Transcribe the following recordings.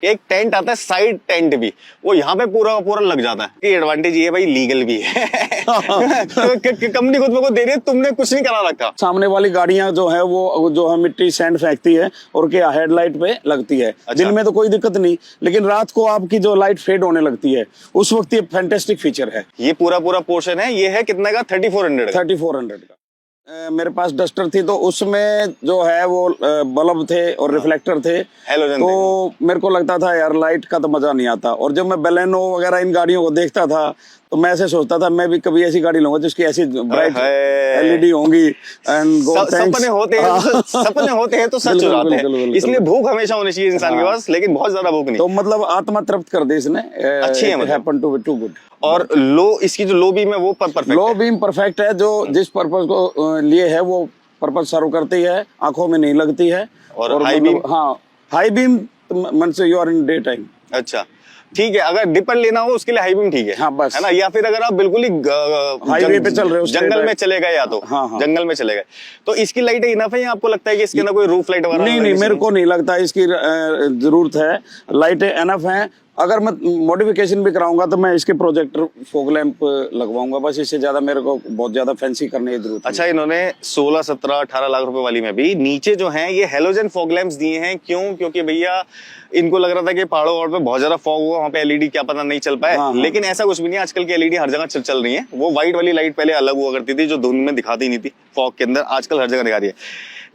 एक टेंट आता है साइड टेंट भी, वो यहाँ पे पूरा पूरा लग जाता है। ये एडवांटेज ये है भाई, लीगल भी है। कंपनी खुद को दे रही है, तुमने कुछ नहीं करा रखा। सामने वाली गाड़ियां जो है वो जो है मिट्टी सैंड फेंकती है और क्या हेडलाइट पे लगती है। अच्छा। दिन में तो कोई दिक्कत नहीं, लेकिन रात को आपकी जो लाइट फेड होने लगती है उस वक्त ये फैंटेस्टिक फीचर है। ये पूरा पूरा पोर्शन है, ये है कितने का? 3400 का। 3400 का। मेरे पास डस्टर थी तो उसमें जो है वो बल्ब थे और रिफ्लेक्टर थे, हेलोजन तो मेरे को लगता था यार लाइट का तो मजा नहीं आता। और जब मैं बेलेनो वगैरह इन गाड़ियों को देखता था तो मैं ऐसे सोचता था मैं भी कभी ऐसी गाड़ी लूंगा जिसकी ऐसी ब्राइट एलईडी होंगी। एंड सपने होते हैं तो सच हो जाते हैं। इसलिए भूख हमेशा होनी चाहिए इंसान के पास, लेकिन बहुत ज्यादा भूख नहीं। तो मतलब आत्मा तृप्त कर दी इसने। अच्छी है, happen to be too good. और इसकी जो लो बीम है वो परफेक्ट है। लो बीम परफेक्ट है, जो जिस पर्पस को लिए है वो पर्पस सर्व करती है, आंखों में नहीं लगती है। और हाई बीम? हाँ, हाई बीम मन से you are in day time. अच्छा ठीक है, अगर डिपर लेना हो उसके लिए हाई बीम ठीक है। हाँ बस, है ना। या फिर अगर आप बिल्कुल ही हाईवे पे चल रहे हो, जंगल में चले गए, या तो जंगल में चले गए, तो इसकी लाइट इनफ है या आपको लगता है कि इसके अंदर कोई रूफ लाइट वगैरह? नहीं, मेरे को नहीं लगता इसकी जरूरत है। लाइटें एनफ हैं। अगर मैं मॉडिफिकेशन भी कराऊंगा तो मैं इसके प्रोजेक्टर फॉग लैंप लगवाऊंगा, बस। इससे ज्यादा मेरे को बहुत ज्यादा फैंसी करने की जरूरत। अच्छा, इन्होंने 16, 17, 18 लाख रुपए वाली में भी नीचे जो है ये हेलोजन फॉग लैंप्स दिए हैं। क्यों? क्योंकि भैया इनको लग रहा था कि पहाड़ों पे बहुत ज्यादा फॉग हुआ, वहाँ पे एलईडी क्या पता नहीं चल पाए। लेकिन ऐसा कुछ भी नहीं, आजकल की एलईडी हर जगह चल रही है। वो व्हाइट वाली लाइट पहले अलग हुआ करती थी जो धुंध में दिखाती नहीं थी फॉग के अंदर, आजकल हर जगह दिखा रही है।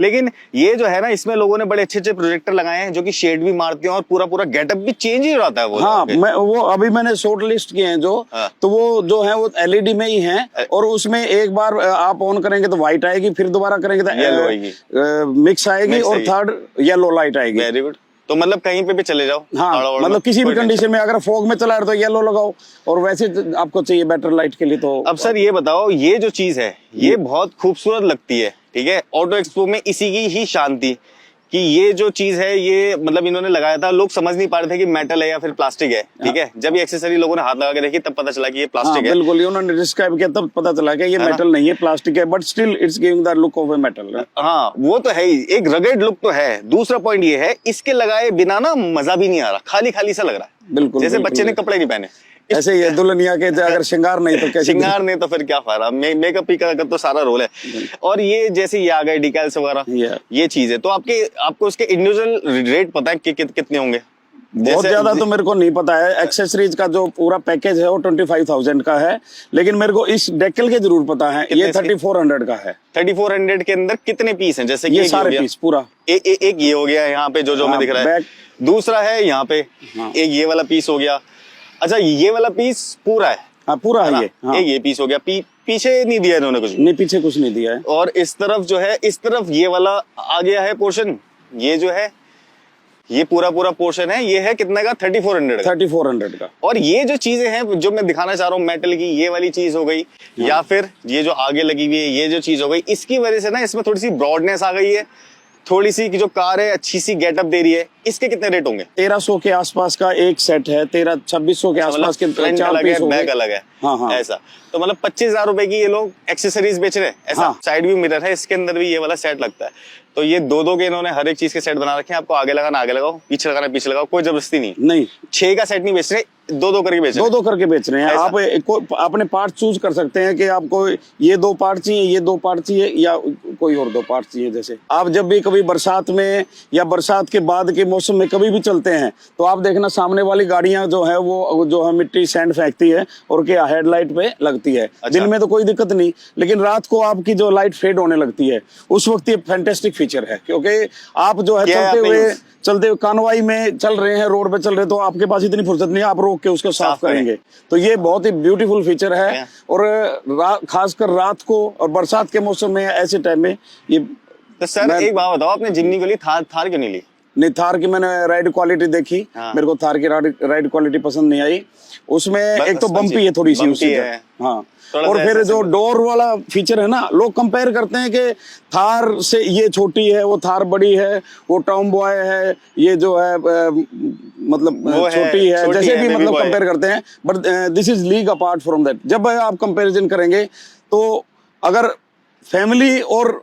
लेकिन ये जो है ना, इसमें लोगों ने बड़े अच्छे अच्छे प्रोजेक्टर लगाए हैं जो कि शेड भी मारते हैं और पूरा पूरा गेटअप भी चेंज ही हो जाता है वो। हाँ, वो अभी मैंने शॉर्ट लिस्ट किए हैं जो, तो वो जो है वो एलईडी में ही हैं। और उसमें एक बार आप ऑन करेंगे तो व्हाइट आएगी, फिर दोबारा करेंगे तो येलो आएगी, मिक्स आएगी, और थर्ड येलो लाइट आएगी। Very good. तो मतलब कहीं पे भी चले जाओ। हाँ, मतलब किसी भी कंडीशन में, अगर फॉग में चला रहे तो येलो लगाओ, और वैसे आपको चाहिए बेटर लाइट के लिए तो। अब सर ये बताओ, ये जो चीज है ये बहुत खूबसूरत लगती है, ठीक है। ऑटो एक्सपो में इसी की ही शान थी कि ये जो चीज है ये मतलब इन्होंने लगाया था, लोग समझ नहीं पा रहे थे कि मेटल है या फिर प्लास्टिक है, ठीक है। जब ये एक्सेसरी लोगों ने हाथ लगा के देखी तब पता चला कि ये प्लास्टिक है। बिल्कुल, उन्होंने डिस्क्राइब किया तब पता चला कि ये मेटल नहीं है, प्लास्टिक है, but still it's giving the look of a metal. हाँ, वो तो है ही, एक रगेड लुक तो है। दूसरा पॉइंट ये है, इसके लगाए बिना ना मजा भी नहीं आ रहा, खाली खाली सा लग रहा है, बिल्कुल जैसे बच्चे ने कपड़े नहीं पहने। ऐसे ही है दुल्हनिया के, अगर श्रृंगार नहीं तो कैसे? श्रृंगार नहीं तो फिर क्या फायदा, मेकअप ही का तो सारा रोल है। और ये जैसे ये आ गए डिकैल्स वगैरह, ये चीज है, तो आपको उसके इंडिविजुअल रेट पता है कि कितने होंगे? बहुत ज्यादा तो मेरे को नहीं पता है। एक्सेसरीज का जो पूरा पैकेज है वो 25,000 का है, लेकिन मेरे को इस डेकल के जरूर पता है, ये 3400 का है। 3400 के अंदर कितने पीस हैं? जैसे ये सारे पीस पूरा एक ये हो गया यहाँ पे जो में दिख रहा है, दूसरा है यहाँ पे एक ये वाला पीस हो गया। अच्छा, ये वाला पीस पूरा है? हाँ, पूरा है ये। एक ये पीस हो गया, पीछे नहीं दिया इन्होंने कुछ? नहीं, पीछे कुछ नहीं दिया है। और इस तरफ जो है, इस तरफ ये वाला आ गया है पोर्शन, ये जो है ये पूरा पोर्शन है, ये है कितने का? 3400 का। और ये जो चीजें हैं जो मैं दिखाना चाह रहा हूँ मेटल की, ये वाली चीज हो गई, या फिर ये जो आगे लगी हुई है ये जो चीज हो गई, इसकी वजह से ना इसमें थोड़ी सी ब्रॉडनेस आ गई है, थोड़ी सी की जो कार है अच्छी सी गेटअप दे रही है। इसके कितने रेट होंगे? 1300 के आसपास का एक सेट है, 2600 के आसपास के 4 पीस हो गए। बैग अलग है। हाँ। ऐसा तो मतलब 25,000 रुपए की ये लोग एक्सेसरीज बेच रहे हैं ऐसा। साइड व्यू मिरर है, इसके अंदर भी ये वाला सेट लगता है। तो ये दो के इन्होंने हर एक चीज के सेट बना रखे हैं। आपको आगे लगाना आगे लगाओ, पीछे लगाना पीछे लगाओ, कोई जबरदस्ती नहीं। 6 का सेट नहीं बेच रहे, दो करके बेच रहे हैं। दो करके बेच रहे हैं। आप अपने पार्ट चूज कर सकते हैं कि आपको ये 2 पार्ट चाहिए, ये 2 पार्ट चाहिए, या कोई और 2 पार्ट चाहिए। जैसे आप जब भी कभी बरसात में या बरसात के बाद के मौसम में कभी भी चलते हैं तो आप देखना सामने वाली गाड़ियां जो है वो जो है मिट्टी सैंड फेंकती है और क्या हेडलाइट पे लगती है। दिन में तो कोई दिक्कत नहीं, लेकिन रात को आपकी जो लाइट फेड होने लगती है उस वक्त ये फैंटेस्टिक फीचर है। क्योंकि आप जो है चलते हुए कानवाई में चल रहे हैं, रोड पे चल रहे हैं, तो आपके पास इतनी फुर्सत नहीं है, आप रोक के उसको साफ करेंगे। तो ये बहुत ही ब्यूटीफुल फीचर है। और खासकर रात को और बरसात के मौसम में ऐसे टाइम में ये। तो सर एक बात बताओ, आपने जिम्नी को ली, थार क्यों नहीं ली? नहीं, थार की मैंने राइड क्वालिटी देखी, मेरे को थार की राइड क्वालिटी पसंद नहीं आई। उसमें एक तो बम्पी है थोड़ी सी उसकी। हाँ, और फिर जो डोर वाला फीचर है ना, लोग कंपेयर करते हैं कि थार से ये छोटी है, वो थार बड़ी है, वो टॉम बॉय है, ये जो है मतलब छोटी है, जैसे भी मतलब कंपेयर करते हैं। But this is league apart from that. जब आप कंपैरिजन करेंगे तो अगर फैमिली और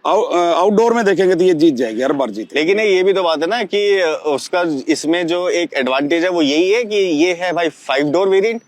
आउटडोर में देखेंगे तो ये जीत जाएगी, हर बार जीते। लेकिन ये भी तो बात है ना कि उसका इसमें जो एक एडवांटेज है वो यही है कि ये है भाई 5 डोर वेरिएंट।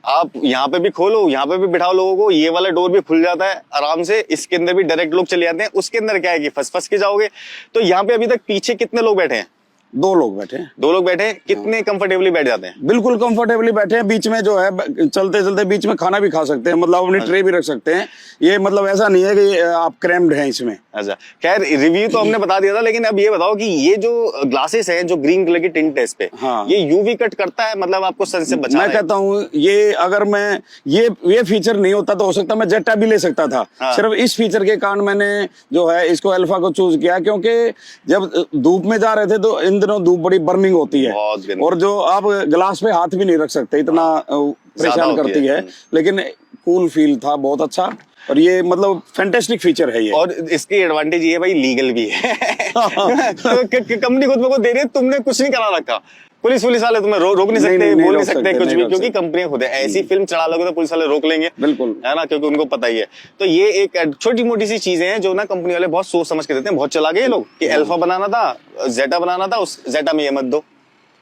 आप यहाँ पे भी खोलो, यहाँ पे भी बिठाओ लोगों को, ये वाला डोर भी खुल जाता है आराम से, इसके अंदर भी डायरेक्ट लोग चले जाते हैं। उसके अंदर क्या है कि फंस के जाओगे। तो यहाँ पे अभी तक पीछे कितने लोग बैठे हैं? 2 लोग बैठे हैं। 2 लोग बैठे हैं। कितने कंफर्टेबली बैठ जाते हैं? बिल्कुल कंफर्टेबली बैठे हैं। बीच में जो है चलते चलते बीच में खाना भी खा सकते हैं, मतलब अपनी ट्रे भी रख सकते हैं। ये मतलब ऐसा नहीं है कि आप क्रैम्ड हैं इसमें। अच्छा, खैर रिव्यू तो हमने बता दिया था, लेकिन अब ये बताओ कि ये जो ग्लासेस हैं, जो ग्रीन कलर की टिंट है इस पे, हाँ। ये यूवी कट करता है, मतलब आपको सन से बचा मैं कहता हूँ ये अगर मैं ये फीचर नहीं होता तो हो सकता मैं जेटा भी ले सकता था। हाँ। सिर्फ इस फीचर के कारण मैंने जो है इसको अल्फा को चूज किया, क्योंकि जब धूप में जा रहे थे तो इन दिनों धूप बड़ी बर्निंग होती है, बहुत गंदी। और जो आप ग्लास पे हाथ भी नहीं रख सकते, इतना परेशान करती है। लेकिन कूल फील था, बहुत अच्छा। और ये मतलब फैंटास्टिक फीचर है ये। और इसकी एडवांटेज ये है भाई, लीगल भी है। कंपनी खुद में को दे रही है, तुमने कुछ नहीं करा रखा। पुलिस वाले तुम्हें रोक नहीं सकते, बोल नहीं सकते कुछ भी, क्योंकि कंपनियां खुद है। ऐसी फिल्म चढ़ा लोगे तो पुलिस वाले रोक लेंगे, बिल्कुल, है ना, क्योंकि उनको पता ही है। तो ये एक छोटी मोटी सी चीजें हैं जो ना कंपनी वाले बहुत सोच समझ के देते हैं। बहुत चला गए लोग कि अल्फा बनाना था, जेटा बनाना था, उस जेटा में ये मत दो,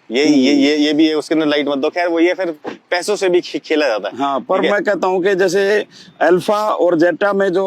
ये भी है, उसके अंदर लाइट मत दो। खैर वो ये फिर पैसों से भी खेला जाता है। हाँ, पर मैं कहता हूँ कि जैसे अल्फा और जेटा में जो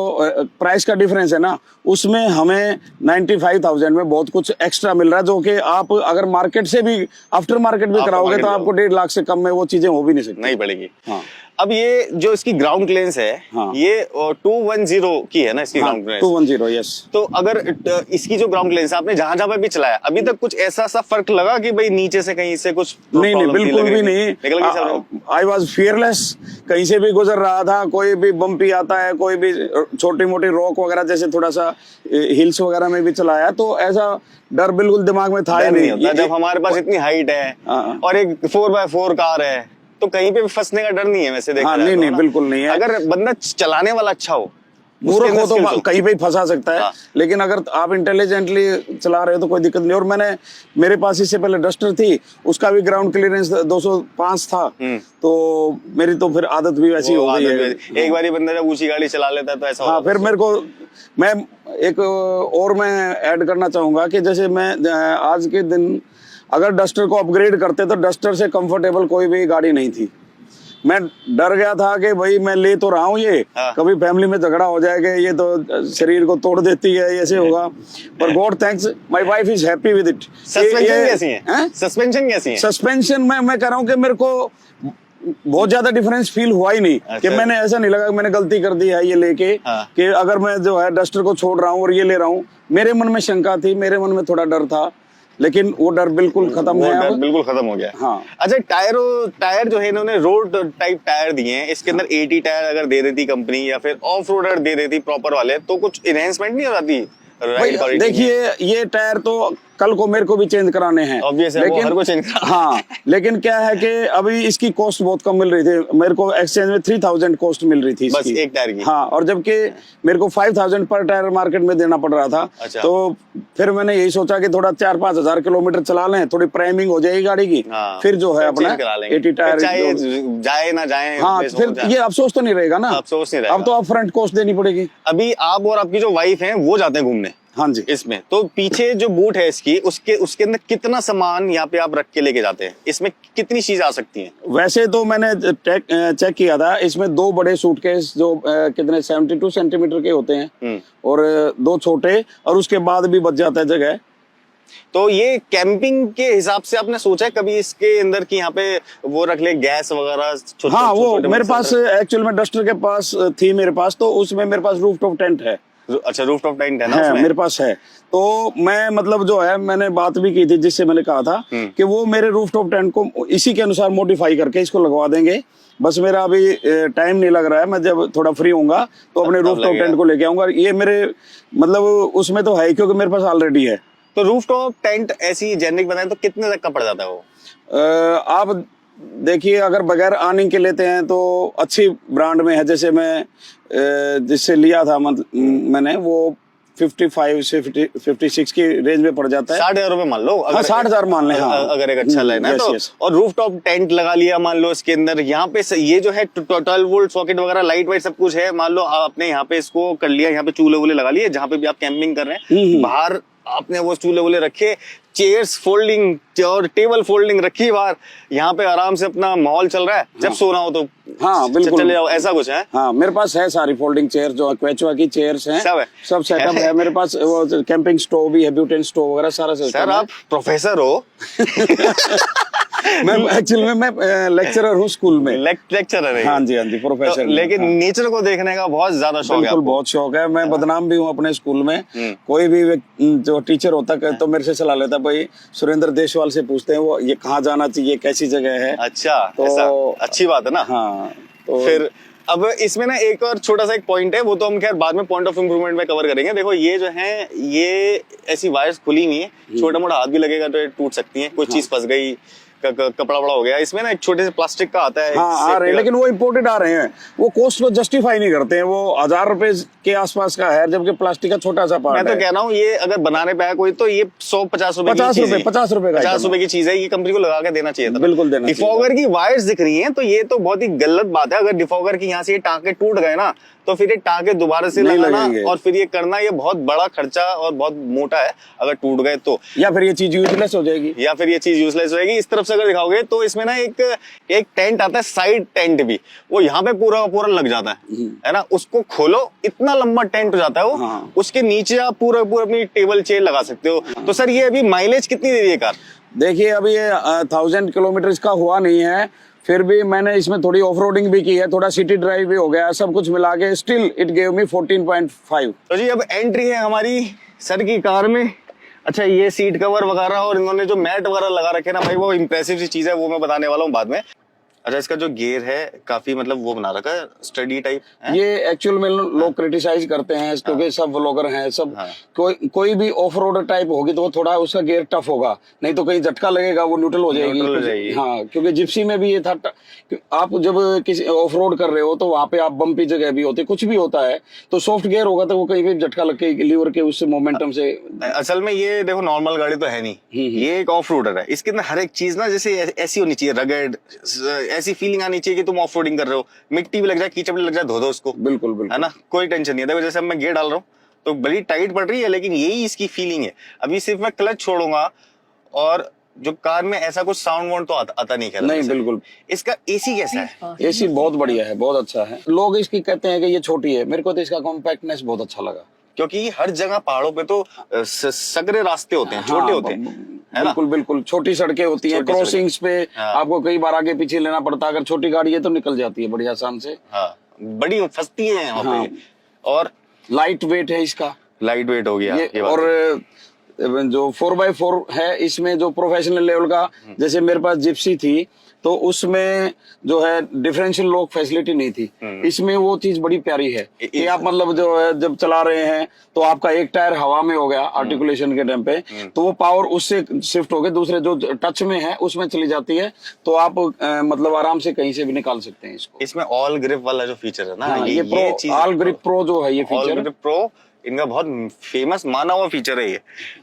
प्राइस का डिफरेंस है ना, उसमें हमें 95,000 में बहुत कुछ एक्स्ट्रा मिल रहा है, जो कि आप अगर मार्केट से भी आफ्टर मार्केट भी कराओगे तो आपको 1.5 लाख से कम में वो चीजें हो भी नहीं सकती, नहीं पड़ेगी। हाँ। अब ये जो इसकी ग्राउंड क्लियरेंस है, हाँ। ये 210 की है ना इसकी ग्राउंड क्लियरेंस? 210, यस। तो अगर इसकी जो ग्राउंड क्लियरेंस है, आपने जहां जहां पे भी चलाया अभी तक, कुछ ऐसा सा फर्क लगा कि भाई नीचे से कहीं से कुछ नहीं, बिल्कुल भी नहीं। I was fearless. कहीं से भी गुजर रहा था, कोई भी बम्पी आता है, कोई भी छोटी मोटी रॉक वगैरह, जैसे थोड़ा सा हिल्स वगैरह में भी चलाया, तो ऐसा डर बिल्कुल दिमाग में था ही नहीं। जब हमारे पास इतनी हाइट है और एक 4x4 कार है, तो कहीं पे भी फंसने का डर नहीं है वैसे देखा हाँ, जाए तो, नहीं, बिल्कुल नहीं है। अगर बंदा चलाने वाला अच्छा हो, मूर्ख हो तो कहीं पे फंसा सकता है। हाँ। लेकिन अगर आप इंटेलिजेंटली चला रहे हो तो कोई दिक्कत नहीं। और मेरे पास इससे पहले डस्टर थी, उसका भी ग्राउंड क्लियरेंस 205 था, तो मेरी तो फिर आदत भी वैसी हो गई है। एक बार बंदा जब ऊंची गाड़ी चला लेता है तो ऐसा हाँ, फिर मेरे को मैं एक और मैं ऐड करना चाहूंगा कि जैसे मैं आज के दिन अगर डस्टर को अपग्रेड करते तो डस्टर से कंफर्टेबल कोई भी गाड़ी नहीं थी। मैं डर गया था कि भाई मैं ले तो रहा हूँ ये, कभी फैमिली में झगड़ा हो जाएगा, ये तो शरीर को तोड़ देती है, ऐसे होगा। पर God thanks, my wife is happy with it. Suspension कैसी है? सस्पेंशन कैसी है? सस्पेंशन में मैं कह रहा हूँ कि मेरे को बहुत ज्यादा डिफरेंस फील हुआ ही नहीं। कि मैंने ऐसा नहीं लगा कि मैंने गलती कर दी है ये लेके, कि अगर मैं जो है डस्टर को छोड़ रहा हूँ और ये ले रहा हूँ। मेरे मन में शंका थी, मेरे मन में थोड़ा डर था, लेकिन वो डर बिल्कुल खत्म है, अब बिल्कुल खत्म हो गया। हाँ। अच्छा, टायर जो है इन्होंने रोड टाइप टायर दिए हैं, इसके अंदर 80 टायर अगर दे देती कंपनी या फिर ऑफ रोडर दे देती प्रॉपर वाले, तो कुछ इनहेंसमेंट नहीं हो जाती? देखिए, ये टायर तो कल को मेरे को भी चेंज कराने हैं, लेकिन हर को चेंज हाँ, लेकिन क्या है कि अभी इसकी कॉस्ट बहुत कम मिल रही थी मेरे को। एक्सचेंज में 3,000 कॉस्ट मिल रही थी बस एक टायर की। हाँ, और जबकि मेरे को 5,000 पर टायर मार्केट में देना पड़ रहा था। अच्छा। तो फिर मैंने यही सोचा कि थोड़ा 4-5 हजार किलोमीटर चला लें, थोड़ी प्राइमिंग हो जाएगी गाड़ी की। फिर जो है अपना 80 टायर जाए ना जाए, हाँ, फिर ये अफसोस तो नहीं रहेगा ना। अफसोस नहीं रहेगा। अब तो आप फ्रंट कॉस्ट देनी पड़ेगी। अभी आप और आपकी जो वाइफ है वो जाते हैं घूमने, हाँ जी, इसमें तो पीछे जो बूट है इसकी, उसके अंदर कितना सामान यहाँ पे आप रख के लेके जाते हैं? इसमें कितनी चीज आ सकती हैं? वैसे तो मैंने चेक किया था, इसमें 2 बड़े सूटकेस जो कितने 72 सेंटीमीटर के होते हैं, और 2 छोटे, और उसके बाद भी बच जाता है जगह। तो ये कैंपिंग के हिसाब से आपने सोचा है कभी इसके अंदर कि यहाँ पे वो रख ले, गैस वगैरह? हाँ, वो मेरे पास एक्चुअल में डस्टर के पास थी मेरे पास, तो उसमें मेरे पास रूफ टॉप टेंट है। अच्छा, रूफ टॉप टेंट है ना उसमें? मेरे पास है। तो मैं मतलब जो है मैंने बात भी की थी जिससे मैंने कहा था कि वो मेरे रूफ टॉप टेंट को इसी के अनुसार मॉडिफाई करके इसको लगवा देंगे। बस मेरा अभी टाइम नहीं लग रहा है, मैं जब थोड़ा फ्री होऊंगा तो अपने रूफ टॉप टेंट को लेके आऊंगा। ये मेरे मतलब उसमें तो है, क्योंकि मेरे पास ऑलरेडी है। तो रूफ टॉप टेंट ऐसी जेनरिक बनाए तो कितने तक का पड़ जाता है वो? आप देखिए, अगर बगैर आर्निंग के लेते हैं तो अच्छी ब्रांड में है, जैसे मैं जिससे लिया था मैंने, वो 55 से 56 की रेंज में पड़ जाता है। 60,000 रुपए मान लो। हाँ, 60,000 मान लें। हाँ, अगर एक अच्छा लेना है तो। और रूफ टॉप टेंट लगा लिया मान लो इसके अंदर, यहाँ पे ये जो है 12 वोल्ट सॉकेट वगैरह लाइट वाइट सब कुछ है। मान लो आपने यहाँ पे इसको कर लिया, यहाँ पे चूल्हे वूल्हे लगा लिए, जहाँ पे भी आप कैंपिंग कर रहे हैं, बाहर आपने वो चूल्हे वूल्हे रखे, चेयर्स फोल्डिंग और टेबल फोल्डिंग रखी बाहर, यहाँ पे आराम से अपना माहौल चल रहा है। जब सोना हो तो हाँ बिल्कुल चले जाओ, ऐसा कुछ है। हाँ, मेरे पास है सारी फोल्डिंग चेयर, जो क्वेचुआ की चेयर्स हैं, सब है, सब सेटअप है मेरे पास। वो कैंपिंग स्टोव भी है, ब्यूटेन स्टोव वगैरह सारा सिस्टम। सर आप प्रोफेसर हो? मैं एक्चुअली में मैं लेक्चरर हूँ स्कूल में। लेक्चरर है? हाँ जी, हाँ जी, प्रोफेसर। लेकिन नेचर को देखने का बहुत ज्यादा शौक है? बिल्कुल, बहुत शौक है। मैं बदनाम भी हूँ अपने स्कूल में। कोई भी जो टीचर होता है तो मेरे से सलाह लेता, भाई सुरेंद्र देशवाल से पूछते हैं वो ये कहाँ जाना चाहिए, कैसी जगह है। अच्छा, तो ऐसा अच्छी बात है ना। हाँ, तो फिर अब इसमें ना एक और छोटा सा एक पॉइंट है, वो तो हम खैर बाद में पॉइंट ऑफ इंप्रूवमेंट में कवर करेंगे। देखो ये जो है, ये ऐसी वायर्स खुली हुई है, छोटा मोटा हाथ भी लगेगा तो ये टूट सकती है। कोई चीज फंस गई, कपड़ा बड़ा हो गया, इसमें ना एक छोटे से प्लास्टिक का आता है। हाँ, आ रहे हैं, लेकिन वो इम्पोर्टेड आ रहे हैं। वो कॉस्ट को जस्टिफाई नहीं करते हैं। वो 1000 रुपए के आसपास का है, जबकि प्लास्टिक का छोटा सा पार्ट है। मैं तो कह रहा हूँ ये अगर बनाने पे आया कोई तो ये 150 रुपए 50 रुपए की चीज है, ये कंपनी को लगा के देना चाहिए था। बिल्कुल देना। डिफॉगर की वायर्स दिख रही हैं तो ये तो बहुत ही गलत बात है। अगर डिफॉगर की यहाँ से ये टांके टूट गए ना तो फिर ये टांके दोबारा से लगाना और फिर ये करना, ये बहुत बड़ा खर्चा और बहुत मोटा है अगर टूट गए तो। या फिर ये चीज यूजलेस हो जाएगी, या फिर ये चीज यूजलेस होगी। इस तरफ से अगर दिखाओगे तो इसमें ना एक टेंट आता है, साइड टेंट भी, वो यहाँ पे पूरा पूरा लग जाता है ना। उसको खोलो, इतना लंबा टेंट हो जाता है वो। हाँ। उसके नीचे आप पूरा पूरा अपनी टेबल चेयर लगा सकते हो। तो सर ये अभी माइलेज कितनी दे रही है कार? देखिए अभी ये 1000 किलोमीटर का हुआ नहीं है, फिर भी मैंने इसमें थोड़ी ऑफ रोडिंग भी की है, थोड़ा सिटी ड्राइव भी हो गया, सब कुछ मिला के स्टिल इट गेव मी 14.5। तो जी अब एंट्री है हमारी सर की कार में। अच्छा, ये सीट कवर वगैरह और इन्होंने जो मैट वगैरह लगा रखे ना भाई, वो इंप्रेसिव सी चीज है, वो मैं बताने वाला हूँ बाद में। अच्छा, इसका जो गियर है काफी मतलब वो बना रखा है, स्टडी टाइप है। ये एक्चुअल में लोग क्रिटिसाइज करते हैं क्योंकि सब व्लॉगर हैं सब। कोई भी ऑफ रोड टाइप होगी तो वो थोड़ा उसका गियर टफ होगा, नहीं तो कहीं झटका लगेगा वो न्यूट्रल हो जाएगी। हाँ, क्योंकि जिप्सी में भी ये था, आप जब किसी ऑफ रोड कर रहे हो तो वहां पे आप बम्पी जगह भी होते, कुछ भी होता है, तो सॉफ्ट गियर होगा तो वो कहीं भी झटका लग के लीवर के उससे मोमेंटम से। असल में ये देखो नॉर्मल गाड़ी तो है नहीं, ये एक ऑफ रोडर है। इसके अंदर हर एक चीज ना जैसे ऐसी होनी चाहिए, रगड़, ऐसी फीलिंग आनी चाहिए कि तुम ऑफ रोडिंग कर रहे हो। मिट्टी भी लग जाए, कीचड़ भी लग जाए, धो दो उसको। बिल्कुल बिल्कुल, है ना, कोई टेंशन नहीं है। देखो जैसे अब मैं गियर डाल रहा हूँ तो बड़ी टाइट पड़ रही है, लेकिन यही इसकी फीलिंग है। अभी सिर्फ मैं क्लच छोड़ूंगा और जो कार में ऐसा कुछ साउंड वाउंड तो आता नहीं है। नहीं, बिल्कुल। इसका एसी कैसा है? एसी बहुत बढ़िया है, बहुत अच्छा है। लोग इसकी कहते हैं कि ये छोटी है, मेरे को तो इसका कॉम्पैक्टनेस बहुत अच्छा लगा, क्योंकि हर जगह पहाड़ों पे तो सकरे रास्ते होते हैं, छोटे होते हैं, है ना। बिल्कुल बिल्कुल, छोटी सड़कें होती हैं, क्रॉसिंग्स पे आपको कई बार आगे पीछे लेना पड़ता है। अगर छोटी गाड़ी है तो निकल जाती है बड़ी आसान से। हाँ, बड़ी फंसती है यहाँ पे। और लाइट वेट है इसका, लाइट वेट हो गया ये और जो 4x4 है इसमें जो प्रोफेशनल लेवल का, जैसे मेरे पास जिप्सी थी तो उसमें जो है डिफरेंशियल लॉक फैसिलिटी नहीं थी, इसमें वो चीज बड़ी प्यारी है कि आप मतलब जो है जब चला रहे हैं तो आपका एक टायर हवा में हो गया आर्टिकुलेशन के टाइम पे, तो वो पावर उससे शिफ्ट हो गए दूसरे जो टच में है उसमें चली जाती है, तो आप मतलब आराम से कहीं से भी निकाल सकते हैं इसको। इसमें ऑल ग्रिप वाला जो फीचर है ना, ये चीज ऑल ग्रिप प्रो जो है, ये फीचर ऑल ग्रिप प्रो इनका बहुत फेमस माना हुआ फीचर है ये।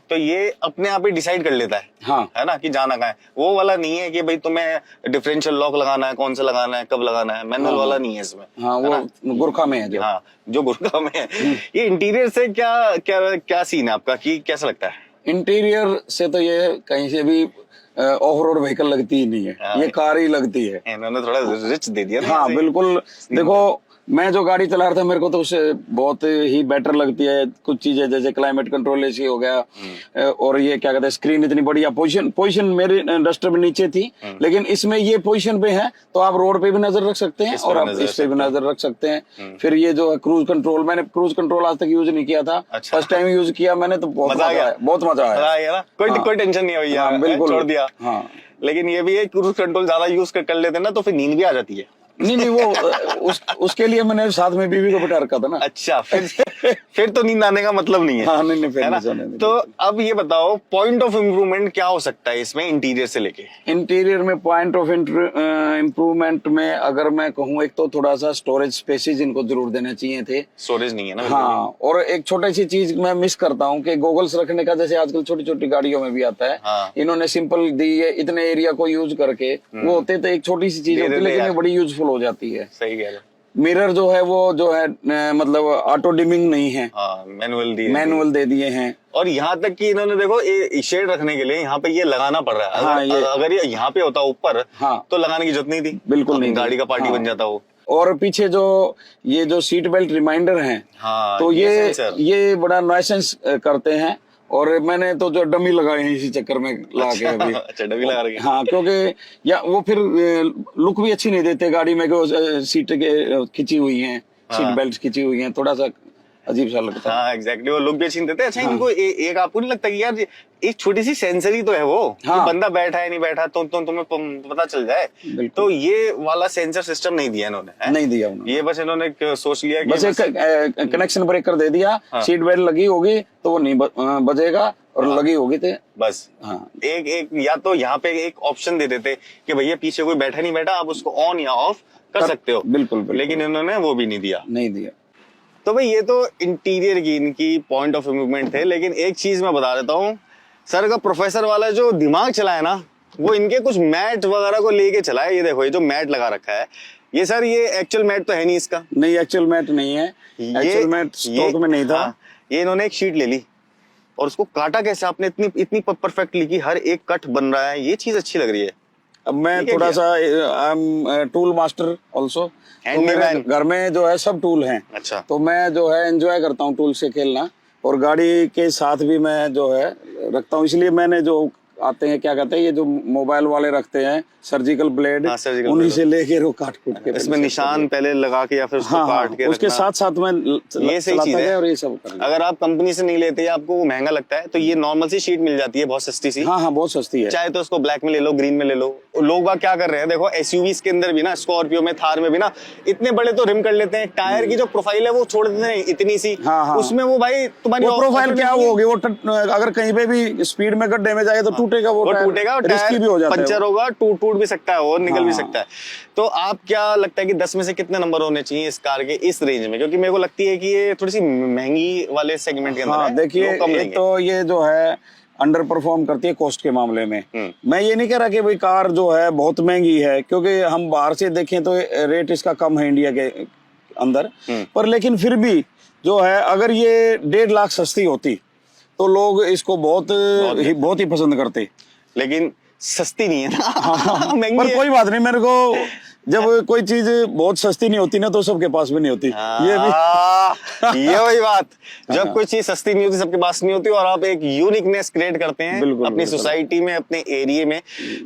तो ये अपने आप ही डिसाइड कर लेता है, हाँ, है ना, कि जाना कहाँ है। वो वाला नहीं है कि भाई तुम्हें डिफरेंशियल लॉक लगाना है, कौन सा लगाना है, कब लगाना है, मैनुअल वाला नहीं है इसमें। हाँ, वो गुरखा में है जो। हाँ, जो गुरखा में है। ये इंटीरियर से क्या क्या क्या सीन है आपका, कि कैसा लगता है? इंटीरियर से तो ये कहीं से भी ऑफ रोड व्हीकल लगती ही नहीं है, ये कार ही लगती है। इन्होंने थोड़ा रिच दे दिया ना। हाँ बिल्कुल, देखो मैं जो गाड़ी चला रहा था मेरे को तो उससे बहुत ही बेटर लगती है कुछ चीजें, जैसे क्लाइमेट कंट्रोल एसी हो गया, और ये क्या कहते हैं स्क्रीन इतनी बढ़िया, पोजीशन मेरी डस्टर में नीचे थी, लेकिन इसमें ये पोजीशन पे है तो आप रोड पे भी नजर रख सकते हैं और आप इस पे भी नजर रख सकते हैं। फिर ये जो है क्रूज कंट्रोल, मैंने क्रूज कंट्रोल आज तक यूज नहीं किया था, फर्स्ट टाइम यूज किया मैंने तो बहुत मजा आया, बहुत मजा आया। कोई टेंशन नहीं हुई, बिल्कुल छोड़ दिया। हाँ, लेकिन ये भी है क्रूज कंट्रोल ज्यादा यूज कर लेते हैं ना तो फिर नींद भी आ जाती है। नहीं वो उसके लिए मैंने साथ में बीवी को बिठा रखा था ना। अच्छा, फिर तो नींद आने का मतलब नहीं है। हाँ नहीं फिर है ना? नहीं सोने देंगे। तो अब ये बताओ पॉइंट ऑफ इम्प्रूवमेंट क्या हो सकता है इसमें इंटीरियर से लेके? इंटीरियर में पॉइंट ऑफ इम्प्रूवमेंट में अगर मैं कहूँ, एक तो थोड़ा सा स्टोरेज स्पेसेस इनको जरूर देने चाहिए थे। स्टोरेज नहीं है ना बिल्कुल हाँ, और एक छोटी सी चीज मैं मिस करता हूँ कि गॉगल्स रखने का, जैसे आजकल छोटी छोटी गाड़ियों में भी आता है। हाँ। इन्होंने सिंपल दी है, इतने एरिया को यूज करके वो होते तो एक छोटी सी चीज दे होती है, देते लेकिन ये यार। बड़ी यूजफुल हो जाती है। सही कह रहे हो। मिरर जो है वो जो है मतलब ऑटो डिमिंग नहीं है, हाँ, मैनुअल दी मैनुअल दे दिए हैं। और यहाँ तक कि इन्होंने देखो ये शेड रखने के लिए यहाँ पे ये लगाना पड़ रहा है। हाँ, अगर ये यहाँ पे होता ऊपर हाँ, तो लगाने की जरूरत नहीं थी, बिल्कुल अपनी नहीं थी। गाड़ी का पार्टी हाँ। बन जाता वो। और पीछे जो ये जो सीट बेल्ट रिमाइंडर हैं, हाँ, तो सेंसर। ये बड़ा नॉइसेंस करते हैं, और मैंने तो जो डमी लगाए हैं इसी चक्कर में ला के अभी। अच्छा, डमी लगा रखे। हाँ, क्योंकि या वो फिर लुक भी अच्छी नहीं देते गाड़ी में, कि सीट के खिंची हुई हैं, सीट बेल्ट खिंची हुई हैं, थोड़ा सा अजीब सा लगता है। हाँ एग्जैक्टली, वो लोग भी अच्छी नहीं देते। अच्छा, इनको एक आपको नहीं लगता कि यार एक छोटी सी सेंसर ही तो है वो, हाँ। कि बंदा बैठा है नहीं बैठा तो तुम्हें पता चल जाए। तो ये वाला सेंसर सिस्टम नहीं दिया इन्होंने, है? नहीं दिया उन्होंने। ये बस इन्होंने सोच लिया कि बस एक कनेक्शन ब्रेकर दे दिया, सीट बेल्ट लगी होगी तो वो नहीं बजेगा, और लगी होगी तो बस। हाँ, एक या तो यहाँ पे एक ऑप्शन दे देते कि भैया पीछे कोई बैठा नहीं बैठा, आप उसको ऑन या ऑफ कर सकते हो। बिल्कुल, बिल्कुल। लेकिन इन्होंने वो भी नहीं दिया। नहीं दिया। तो भाई ये तो इंटीरियर की इनकी पॉइंट ऑफ इम्प्रूवमेंट थे, लेकिन एक चीज मैं बता देता हूँ, सर का प्रोफेसर वाला जो दिमाग चला है ना, वो इनके कुछ मैट वगैरह को लेके चला है। ये देखो, ये जो मैट लगा रखा है, ये सर ये एक्चुअल मैट तो है नहीं इसका। नहीं, एक्चुअल मैट नहीं है, एक्चुअल मैट स्टॉक में नहीं था। हाँ, ये इन्होंने एक शीट ले ली और उसको काटा कैसे आपने, इतनी परफेक्टली की हर एक कट बन रहा है, ये चीज अच्छी लग रही है। अब मैं थोड़ा सा I am tool master also, तो मेरे घर में जो है सब टूल हैं। अच्छा। तो मैं जो है एंजॉय करता हूँ टूल से खेलना, और गाड़ी के साथ भी मैं जो है रखता हूँ। इसलिए मैंने जो आते हैं, क्या कहते हैं, ये जो मोबाइल वाले रखते हैं सर्जिकल ब्लेड, हाँ, सर्जिकल उन्हीं ब्लेड। से लेके वो काट कूट के इसमें निशान पहले लगा के या फिर उसको हाँ, काट के उसके रखना। साथ साथ में ये सही चीज है। और ये सब करना। अगर आप कंपनी से नहीं लेते, आपको वो महंगा लगता है, तो ये नॉर्मल सी शीट मिल जाती है बहुत सस्ती सी। हाँ, बहुत सस्ती है। चाहे तो उसको ब्लैक में ले लो, ग्रीन में ले लो। लोग बाग क्या कर रहे हैं, देखो एसयूवीज के अंदर भी ना, स्कॉर्पियो में, थार में भी ना, इतने बड़े तो रिम कर लेते हैं, टायर की जो प्रोफाइल है वो छोड़ देते हैं इतनी सी। हाँ। उसमें वो भाई तुम्हारी प्रोफाइल क्या होगी, वो अगर कहीं पे भी स्पीड में गड्ढे में जाए तो टूटेगा, वो टूटेगा, रिस्की भी हो जाता है, पंचर होगा, टूट भी सकता है और निकल भी हाँ। सकता है। तो आप क्या लगता है कि 10 में से कितने नंबर होने चाहिए इस कार के इस रेंज में? क्योंकि मेरे को लगती है कि ये थोड़ी सी महंगी वाले सेगमेंट के अंदर हाँ, है। देखिए, एक तो ये जो है अंडर परफॉर्म करती है कॉस्ट के मामले में। मैं ये नहीं कह रहा कि भाई कार जो है बहुत महंगी है, क्योंकि हम बाहर से देखें तो रेट इसका कम है इंडिया के अंदर, पर लेकिन फिर भी जो है, अगर ये 1.5 लाख सस्ती होती तो लोग इसको बहुत ही पसंद करते। लेकिन सस्ती नहीं है ना। हाँ, महंगी पर है। कोई बात नहीं, मेरे को जब कोई चीज बहुत सस्ती नहीं होती ना, तो सबके पास भी नहीं होती। ये भी ये वही बात, जब कोई चीज सस्ती नहीं होती, सबके पास नहीं होती, और आप एक यूनिकनेस क्रिएट करते हैं अपनी सोसाइटी में, अपने एरिया में।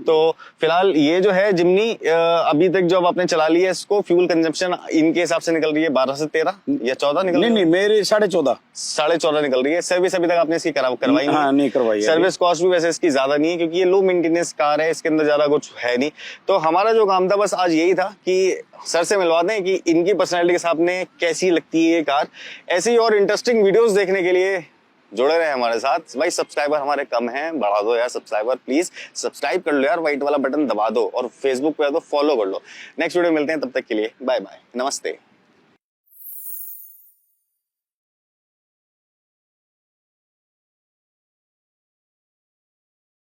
तो फिलहाल ये जो है जिमनी, अभी तक जो आपने चला लिया है, इसको फ्यूल कंजम्पशन इनके हिसाब से निकल रही है 12 से 13 या 14 निकल रही है? नहीं, मेरी 14.5 14.5 निकल रही है। सर्विस अभी तक आपने इसकी करवाई हाँ, नहीं करवाई। सर्विस कॉस्ट भी वैसे इसकी ज्यादा नहीं है, क्योंकि ये लो मेंटेनेंस कार है, इसके अंदर ज्यादा कुछ है नहीं। तो हमारा जो काम था बस आज यही था कि सर से मिलवा दें कि इनकी पर्सनैलिटी के सामने कैसी लगती है ये कार। ऐसी और इंटरेस्टिंग वीडियोस देखने के लिए जुड़े रहे हमारे साथ। भाई सब्सक्राइबर हमारे कम हैं, बढ़ा दो यार सब्सक्राइबर, प्लीज सब्सक्राइब कर लो यार, व्हाइट वाला बटन दबा दो, और फेसबुक पे तो फॉलो कर लो। नेक्स्ट वीडियो मिलते हैं, तब तक के लिए बाय बाय, नमस्ते।